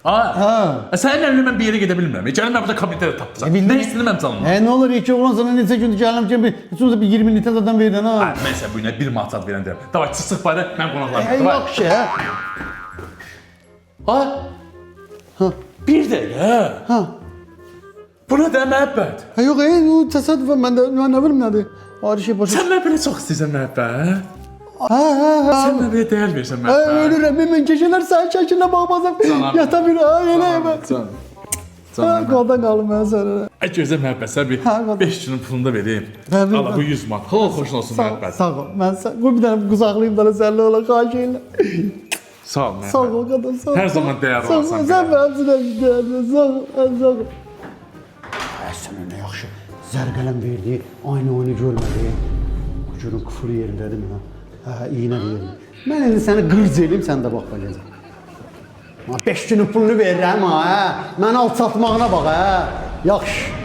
Sənin əlinlə mən bir yerə gedə bilmirəm. Gəlin mən burada kabinetdə tapdıracam. Nə istəyirəm mən canım? Ne olur iki oğlan sana neçə gündür gəlim ki, bir 20 litre zaten verdin ha. Mən sən bu günə bir manat verən deyirəm. Davay çıx bayra, mən qonaqlarım. Yok şey ha. Bir dəqiqə. Bu nə də məhəbbət? Yok o tesadüfen ben ne bileyim nedir. Ağrı şey başa. Sən mənə belə çox istəyirsən məhəbbət? Ha. Sən mənə belə dəyər versən məhəbbət? Ölürüm ben geceler sen şaşına bakmasam yatabilir ha yine hemen. Ha koldan kaldım ben sana. Gözə məhəbbət, sən bir 5 günün pulunu da vereyim. Allah bu 100 manat. Halal xoşun olsun məhəbbət. Sağ ol. Ben bir tane kuzaklayayım da seninle olan karşıyla. Sağ ol məhəbbət. Sağ ol kadın sağ ol. Hər zaman dəyərli olasan. Sen hepsine değerli sağ ol. Sağ ol. Sana ne yaxşı zərgələm verdi, aynı oyunu görmədi. Ucunun küfürü yerindədir mi? İğnə yerində. Mən indi səni qırc eləyim, sən də bax beləcə. 5 günün pulunu verirəm ha. Mən alçatmağına bax ha. Yaxşı.